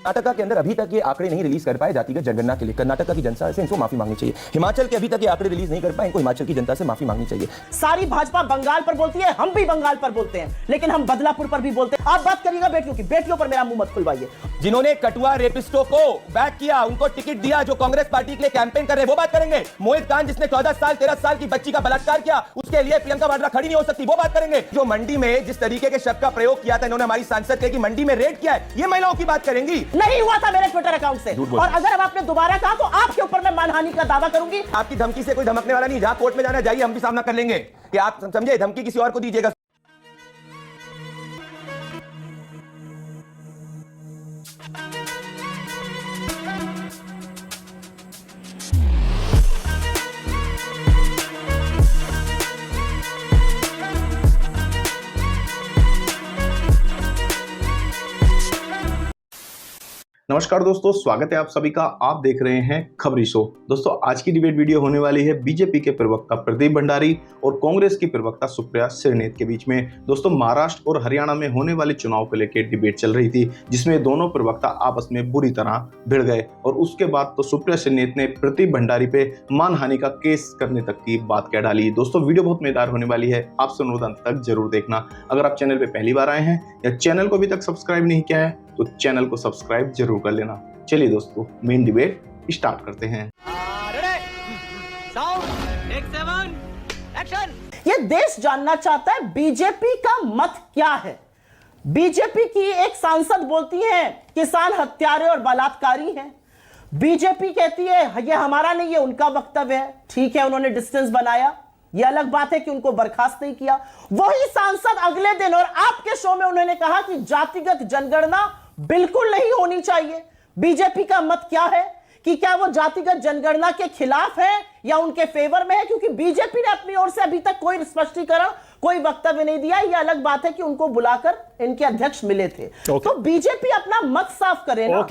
कर्नाटका के अंदर अभी तक ये आंकड़े नहीं रिलीज कर पाए जातिगत जनगणना के लिए। कर्नाटका की जनता से इनको माफी मांगनी चाहिए। हिमाचल के अभी तक ये आंकड़े रिलीज नहीं कर पाए, इनको हिमाचल की जनता से माफी मांगनी चाहिए। सारी भाजपा बंगाल पर बोलती है, हम भी बंगाल पर बोलते हैं, लेकिन हम बदलापुर पर भी बोलते हैं। आप बात करिएगा बेटियों की, बेटियों पर मेरा मुंह मत खुलवाइए। जिन्होंने कटुआ रेपिस्टों को बैक किया, उनको टिकट दिया, जो कांग्रेस पार्टी के लिए कैंपेन कर रहे हैं, वो बात करेंगे। मोहित खान जिसने 14 साल 13 साल की बच्ची का बलात्कार किया, उसके लिए प्रियंका वाड्रा खड़ी नहीं हो सकती, वो बात करेंगे। जो मंडी में जिस तरीके के शब्द का प्रयोग किया था इन्होंने हमारी सांसद के कि मंडी में रेड किया है, ये महिलाओं की बात करेंगी। नहीं हुआ था मेरे ट्विटर अकाउंट से, और अगर अब आपने दोबारा कहा तो आपके ऊपर मैं मानहानि का दावा करूंगी। आपकी धमकी से कोई धमकने वाला नहीं, जहां कोर्ट में जाना जाइए, हम भी सामना कर लेंगे। कि आप समझे, धमकी किसी और को दीजिएगा। नमस्कार दोस्तों, स्वागत है आप सभी का। आप देख रहे हैं खबरी शो। दोस्तों, आज की डिबेट वीडियो होने वाली है बीजेपी के प्रवक्ता प्रदीप भंडारी और कांग्रेस की प्रवक्ता सुप्रिया श्रीनेत के बीच में। दोस्तों, महाराष्ट्र और हरियाणा में होने वाले चुनाव को लेकर डिबेट चल रही थी, जिसमें दोनों प्रवक्ता आपस में बुरी तरह भिड़ गए और उसके बाद तो सुप्रिया श्रीनेत ने प्रदीप भंडारी पे मानहानि का केस करने तक की बात कह डाली। दोस्तों, वीडियो बहुत मजेदार होने वाली है, आपसे अनुरोध अंत तक जरूर देखना। अगर आप चैनल पे पहली बार आए हैं या चैनल को अभी तक सब्सक्राइब नहीं किया है तो चैनल को सब्सक्राइब जरूर कर लेना। चलिए दोस्तों, मेन डिबेट स्टार्ट करते हैं। ये देश जानना चाहता है बीजेपी का मत क्या है। बीजेपी की एक सांसद बोलती है किसान हत्यारे और बलात्कारी हैं। बीजेपी कहती है ये हमारा नहीं, ये उनका वक्तव्य है। ठीक है, उन्होंने डिस्टेंस बनाया, ये अलग बात है कि उनको बर्खास्त नहीं किया। वही सांसद अगले दिन और आपके शो में उन्होंने कहा कि जातिगत जनगणना बिल्कुल नहीं होनी चाहिए। बीजेपी का मत क्या है कि क्या वो जातिगत जनगणना के खिलाफ है या उनके फेवर में है? क्योंकि बीजेपी ने अपनी ओर से अभी तक कोई स्पष्टीकरण, कोई वक्तव्य नहीं दिया। ये अलग बात है कि उनको बुलाकर इनके अध्यक्ष मिले थे। तो बीजेपी अपना मत साफ करे ना।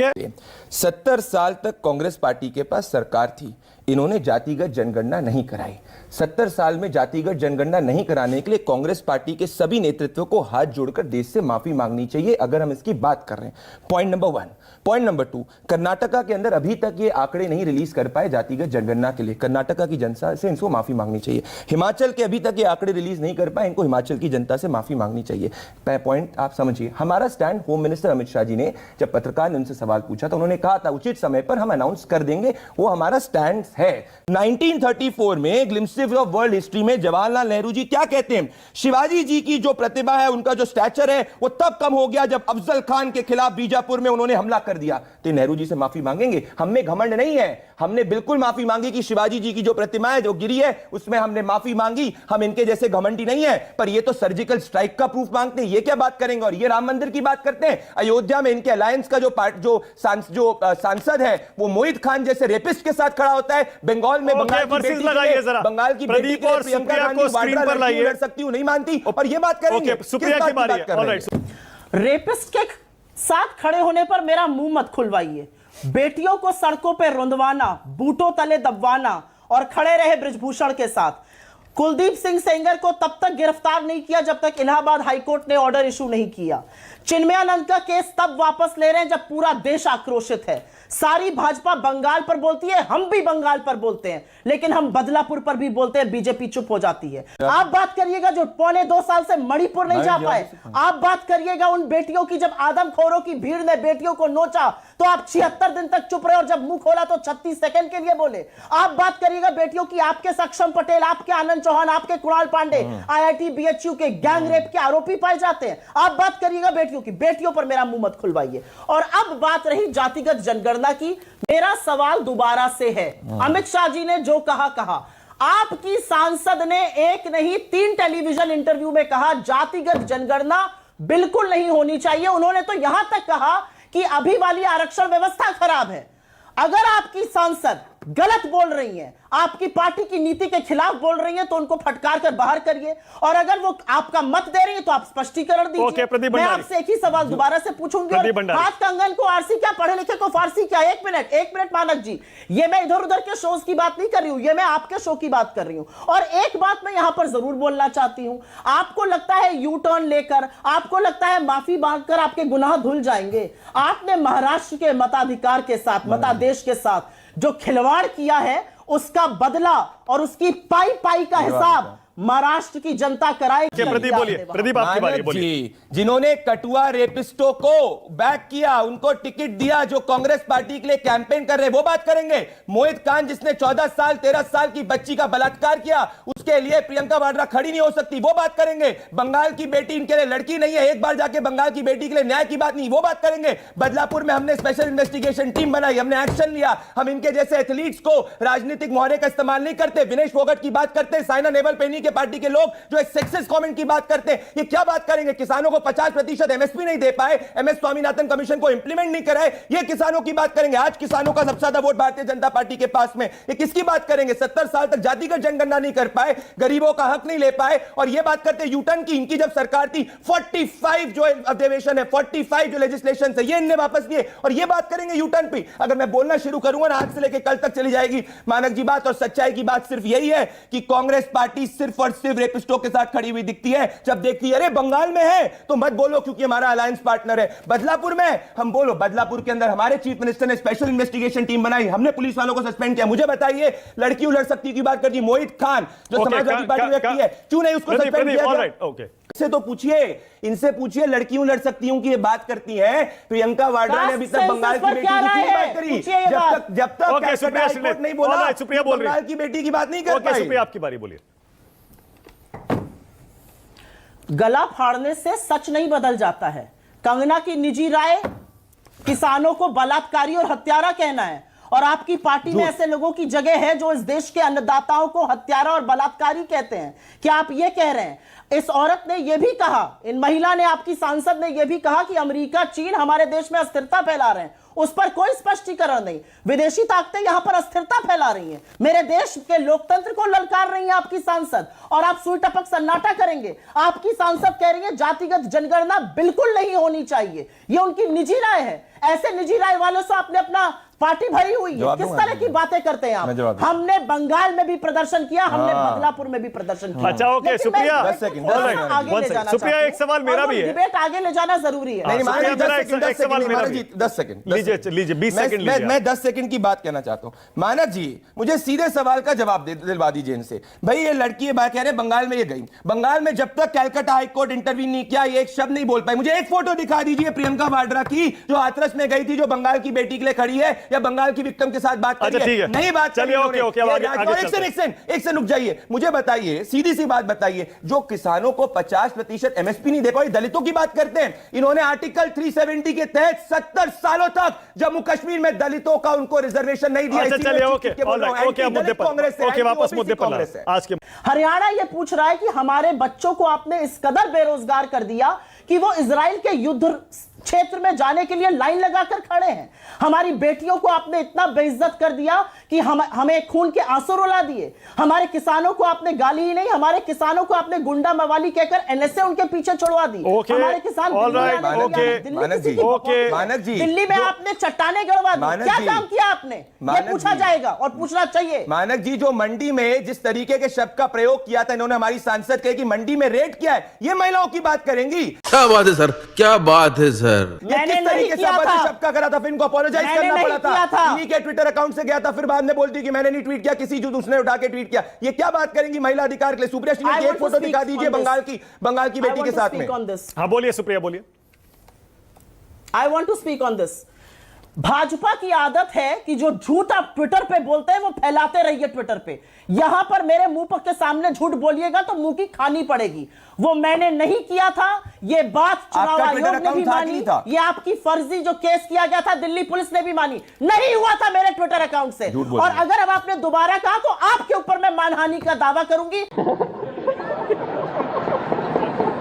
70 साल तक कांग्रेस पार्टी के पास सरकार थी, इन्होंने जातिगत जनगणना नहीं कराई। 70 साल में जातिगत जनगणना नहीं कराने के लिए कांग्रेस पार्टी के सभी नेतृत्व को हाथ जोड़कर देश से माफी मांगनी चाहिए, अगर हम इसकी बात कर रहे हैं। Point number 1। Point number 2, Karnataka के अंदर अभी तक ये आंकड़े नहीं रिलीज कर पाए जातिगत जनगणना के लिए। कर्नाटका की जनता से इनको माफी मांगनी चाहिए। हिमाचल के अभी तक ये आंकड़े रिलीज नहीं कर पाए, इनको हिमाचल की जनता से माफी मांगनी चाहिए। पॉइंट आप समझिए। हमारा stand home minister Amit Shah ji ने, जब पत्रकार ने उनसे सवाल पूछा तो उन्होंने कहा था उचित समय पर हम अनाउंस कर देंगे, वो हमारा स्टैंड है। 1934 में ग्लिम्पसेस ऑफ वर्ल्ड हिस्ट्री में जवाहरलाल नेहरू जी क्या कहते हैं? शिवाजी जी की जो प्रतिभा है, उनका जो स्टैचर है, वो तब कम हो गया जब अफजल खान के खिलाफ बीजापुर में उन्होंने हमला कर दिया। तो नेहरू जी से माफी मांगेंगे? हमें घमंड नहीं है, हमने बिल्कुल माफी मांगी कि शिवाजी जी की जो प्रतिमा है जो गिरी है उसमें हमने माफी मांगी। हम इनके जैसे घमंडी नहीं है, पर ये तो सर्जिकल स्ट्राइक का प्रूफ मांगते हैं, ये क्या बात करेंगे? और ये राम मंदिर की बात करते हैं। अयोध्या में इनके अलायंस का जो सांसद है वो मोहित खान जैसे रेपिस्ट के साथ खड़ा होता है। बंगाल में बंगाल की बेटी को प्रियंका गांधी वाड्रा लड़ सकती हूं, नहीं मानती, और ये बात करेंगे। सुप्रिया की बारी है। रेपिस्ट के साथ खड़े होने पर मेरा मुंह मत खुलवाइए। बेटियों को सड़कों पर रुंधवाना, बूटों तले दबवाना और खड़े रहे ब्रिजभूषण के साथ। कुलदीप सिंह सेंगर को तब तक गिरफ्तार नहीं किया जब तक इलाहाबाद हाईकोर्ट ने ऑर्डर इशू नहीं किया। चिन्मयानंद का केस तब वापस ले रहे हैं जब पूरा देश आक्रोशित है। सारी भाजपा बंगाल पर बोलती है, हम भी बंगाल पर बोलते हैं, लेकिन हम बदलापुर पर भी बोलते हैं। बीजेपी चुप हो जाती है। आप बात करिएगा जो 2.25 साल से मणिपुर नहीं जा पाए। आप बात करिएगा उन बेटियों की, जब आदमखोरों की भीड़ ने बेटियों को नोचा तो आप 76 दिन तक चुप रहे और जब मुंह खोला तो 36 सेकंड के लिए बोले। आप बात करिएगा बेटियों की, आपके सक्षम पटेल, आपके आनंद चौहान, आपके कुणाल पांडे IIT BHU के गैंग रेप के आरोपी पाए जाते हैं। आप बात करिएगा बेटियों की, बेटियों पर मेरा मुंह मत खुलवाइए। और अब बात रही जातिगत जनगणना की। मेरा सवाल दोबारा से है, अमित शाह जी ने जो कहा, आपकी सांसद ने एक नहीं 3 टेलीविजन इंटरव्यू में कहा जातिगत जनगणना बिल्कुल नहीं होनी चाहिए। उन्होंने तो यहां तक कहा कि अभी वाली आरक्षण व्यवस्था खराब है। अगर आपकी सांसद गलत बोल रही हैं, आपकी पार्टी की नीति के खिलाफ बोल रही हैं, तो उनको फटकार कर बाहर करिए। और अगर वो आपका मत दे रही है तो आप स्पष्टीकरण दीजिए। मैं आपसे एक ही सवाल दोबारा से पूछूंगी, हाथ कंगन को आरसी क्या, पढ़े लिखे को फारसी क्या? एक मिनट मानक जी, ये मैं इधर उधर के शोज की बात नहीं कर रही हूं, ये मैं आपके शो की बात कर रही हूं। और एक बात मैं यहां पर जरूर बोलना चाहती हूं, आपको लगता है यू टर्न लेकर, आपको लगता है माफी मांगकर आपके गुनाह धुल जाएंगे? आपने महाराष्ट्र के मताधिकार के साथ, मतादेश के साथ जो खिलवाड़ किया है, उसका बदला और उसकी पाई पाई का हिसाब महाराष्ट्र की जनता कराएगी। प्रदीप बोलिए, प्रदीप आपकी बारी, बोलिए। जिन्होंने कटुआ रेपिस्टों को बैक किया, उनको टिकट दिया, जो कांग्रेस पार्टी के लिए कैंपेन कर रहे, वो बात करेंगे। मोहित खान जिसने 14 साल 13 साल की बच्ची का बलात्कार किया, उसके लिए प्रियंका वाड्रा खड़ी नहीं हो सकती, वो बात करेंगे। बंगाल की बेटी इनके लिए लड़की नहीं है, एक बार जाके बंगाल की बेटी के लिए न्याय की बात नहीं, वो बात करेंगे। बदलापुर में हमने स्पेशल इन्वेस्टिगेशन टीम बनाई, हमने एक्शन लिया। हम इनके जैसे एथलीट्स को राजनीतिक मोहरे का इस्तेमाल नहीं करते। विनेश फोगट की बात करते, साइना नेहवाल पेनी के पार्टी के लोग जो सेक्सिस्ट कमेंट की बात करते हैं, ये क्या बात करेंगे? किसानों को 50% एमएसपी नहीं दे पाए, एमएस स्वामीनाथन कमीशन को इंप्लीमेंट नहीं कराए, ये किसानों की बात करेंगे। आज किसानों का सबसे ज्यादा वोट भारतीय जनता पार्टी के पास में, ये किसकी बात करेंगे? 70 साल तक जातिगत जनगणना नहीं कर पाए, गरीबों का हक नहीं ले पाए, और ये बात करते यूटर्न की। इनकी जब सरकार थी 45 जो अधिवेशन है, 45 जो लेजिस्लेशन है, ये इनने वापस लिए, और ये बात करेंगे यूटर्न पे। अगर मैं बोलना शुरू करूंगा ना, आज से लेकर कल तक चली जाएगी मानक जी बात। और सच्चाई की बात सिर्फ यही है कि कांग्रेस पार्टी सिर्फ और सिर्फ रेपिस्टों के साथ खड़ी हुई दिखती है। जब देखती है अरे बंगाल में है तो मत बोलो क्योंकि हमारा अलायंस पार्टनर है, बदलापुर में हम बोलो। बदलापुर के अंदर हमारे चीफ मिनिस्टर ने स्पेशल इन्वेस्टिगेशन टीम बनाई, हमने पुलिस वालों को सस्पेंड किया। मुझे बताइए, लड़की उलट सकती की बात करती मोहित खान जो समाजवादी पार्टी व्यक्ति है, क्यों नहीं उसको सस्पेंड किया? इससे तो पूछिए, इनसे पूछिए, लड़कियों लड़ सकती हूं कि ये बात करती हैं। प्रियंका वाड्रा ने अभी तक बंगाल की बेटी की बात करी, जब तक सुप्रिया नहीं बोला, सुप्रिया बोल रही है, बंगाल की बेटी की बात नहीं कर पाई। सुप्रिया आपकी बारी, बोलिए। गला फाड़ने से सच नहीं बदल जाता है। कंगना की निजी राय किसानों को बलात्कारी और हत्यारा कहना है, और आपकी पार्टी में ऐसे लोगों की जगह है जो इस देश के अन्नदाताओं को हत्यारा और बलात्कारी कहते हैं। क्या आप ये कह रहे हैं? इस औरत ने यह भी कहा, इन महिला ने, आपकी सांसद ने यह भी कहा कि अमेरिका चीन हमारे देश में अस्थिरता फैला रहे हैं। उस पर कोई स्पष्टीकरण नहीं। विदेशी ताकतें यहां पर अस्थिरता फैला रही हैं, मेरे देश के लोकतंत्र को ललकार रही हैं आपकी सांसद, और आप सुई टपक सन्नाटा करेंगे। आपकी सांसद कह रही है जातिगत जनगणना बिल्कुल नहीं होनी चाहिए, यह उनकी निजी राय है। ऐसे निजी राय वालों से आपने अपना पार्टी भरी हुई है। किस तरह की बातें करते हैं आप? हमने बंगाल में भी प्रदर्शन किया, हमने बदलापुर में भी प्रदर्शन किया। अच्छा, ओके, सुप्रिया, सुप्रिया, एक सवाल मेरा भी है। डिबेट आगे ले जाना जरूरी है। एक सवाल मेरा भी, 10 सेकंड लीजिए 20 सेकंड लीजिए। मैं 10 सेकंड की बात कहना चाहता हूं। मानक जी, मुझे सीधे सवाल का जवाब दिलवा दीजिए इनसे। भाई ये लड़की, ये बात कह रहे हैं बंगाल में ये गई, बंगाल में जब तक कैलकाटा हाई कोर्ट इंटरव्यू नहीं किया, ये एक शब्द नहीं बोल पाई। मुझे एक फोटो दिखा दीजिए प्रियंका वाड्रा की जो हाथरस में गई थी, जो बंगाल की बेटी के लिए खड़ी है, या बंगाल की विक्टिम के साथ बात करी है। नहीं बात चलिए, ओके, एक से रुक जाइए। मुझे बताइए, सीधी सी बात बताइए, जो किसानों को 50% एमएसपी नहीं दे पाए, दलितों की बात करते हैं। इन्होंने आर्टिकल 370 के तहत 70 सालों तक जम्मू कश्मीर में दलितों का उनको रिजर्वेशन नहीं दिया। चलिए, ओके, मुद्दे पर वापस मुद्दे पर आज के। हरियाणा ये पूछ रहा है कि हमारे बच्चों को आपने इस कदर बेरोजगार कर दिया कि वो इजराइल के युद्ध क्षेत्र में जाने के लिए लाइन लगाकर खड़े हैं। हमारी बेटियों को आपने इतना बेइज्जत कर दिया कि हमें खून के आंसू रुला दिए। हमारे किसानों को आपने गाली ही नहीं, हमारे किसानों को आपने गुंडा मवाली कहकर एनएसए उनके पीछे छुड़वा दी। हमारे किसान दिल्ली में आपने चट्टाने गड़वा दी। क्या काम किया आपने? ये पूछा जाएगा और पूछना चाहिए। मानक जी, जो मंडी में जिस तरीके के शब्द का प्रयोग किया था इन्होंने, हमारी सांसद कहे कि मंडी में रेड किया है, ये महिलाओं की बात करेंगी। क्या बात है सर, क्या बात है सर। मैंने नहीं किया था, शब्द का करा था, फिर इनको अपोलोजाइज करना पड़ा था। इन्हीं के ट्विटर अकाउंट से गया था, फिर बाद में बोलती कि मैंने नहीं ट्वीट किया, किसी जो दूसरे उठा के ट्वीट किया। ये क्या बात करेंगी महिला अधिकार के लिए? सुप्रिया श्रीनेत की एक फोटो दिखा दीजिए बंगाल की बेटी के साथ में। हाँ बोलिए सुप्रिया, बोलिए। I want to speak on this. Bhajpa की आदत है कि जो झूठ आप ट्विटर पे बोलते हैं वो फैलाते रहिए ट्विटर पे। यहां पर मेरे मुंह के सामने झूठ बोलिएगा तो मुंह की खानी पड़ेगी। वो मैंने नहीं किया था, ये बात चुनाव आयोग ने भी मानी, ये आपकी फर्जी जो केस किया गया था दिल्ली पुलिस ने भी मानी, नहीं हुआ था मेरे ट्विटर अकाउंट से। और अगर अब आपने दोबारा कहा तो आपके ऊपर मैं मानहानि का दावा करूंगी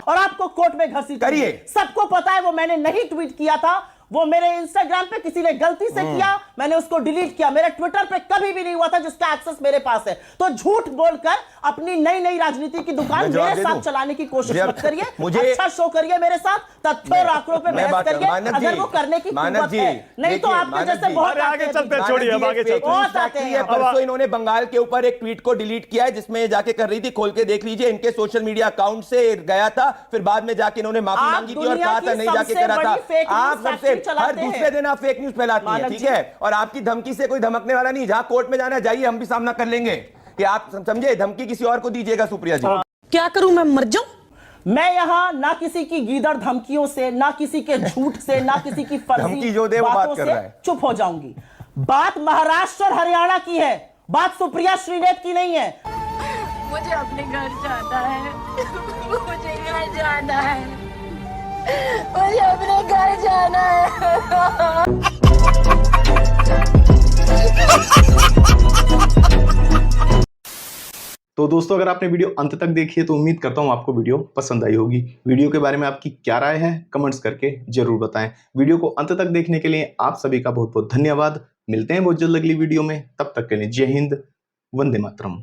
और आपको कोर्ट में घसीट करिए। सबको पता है वो मैंने नहीं ट्वीट किया था, वो मेरे इंस्टाग्राम पे किसी ने गलती से किया, मैंने उसको डिलीट किया। मेरे ट्विटर पे कभी भी नहीं हुआ था जिसका एक्सेस मेरे पास है। तो झूठ बोलकर अपनी नई नई राजनीति की दुकान मेरे साथ चलाने की कोशिश मत करिए। मुझे अच्छा शो करिए मेरे साथ, तथ्यों और आंकड़ों पे बहस करिए अगर वो करने की कुव्वत है। नहीं तो आपके जैसे बहुत आगे चलते हैं, छोड़िए अब आगे चलते बहुत आते हैं। परसों इन्होंने बंगाल के ऊपर एक ट्वीट को डिलीट किया है जिसमें जाके कर रही थी, खोल के देख लीजिए, इनके सोशल मीडिया अकाउंट से गया था, फिर बाद में जाके इन्होंने माफी मांगी थी और कहा था नहीं जाके करा था। आप सबसे हर दूसरे दिन आप फेक न्यूज फैलाती हैं, ठीक है, और आपकी धमकी से कोई धमकने वाला नहीं। जहां कोर्ट में जाना जाइए, हम भी सामना कर लेंगे। कि आप समझे, धमकी किसी और को दीजिएगा सुप्रिया जी। क्या करूं, मैं मर जाऊं? मैं यहाँ ना किसी की गीदड़ धमकियों से, ना किसी के झूठ से, ना किसी की फर्जी बातों से चुप हो जाऊंगी। बात महाराष्ट्र और हरियाणा की है, बात सुप्रिया श्रीनेत की नहीं है। मुझे अपने घर जाना है, मुझे घर जाना है, मुझे अपने घर जाना है। तो दोस्तों, अगर आपने वीडियो अंत तक देखी है तो उम्मीद करता हूं आपको वीडियो पसंद आई होगी। वीडियो के बारे में आपकी क्या राय है कमेंट्स करके जरूर बताएं। वीडियो को अंत तक देखने के लिए आप सभी का बहुत बहुत धन्यवाद। मिलते हैं बहुत जल्द अगली वीडियो में, तब तक के लिए जय हिंद, वंदे मातरम।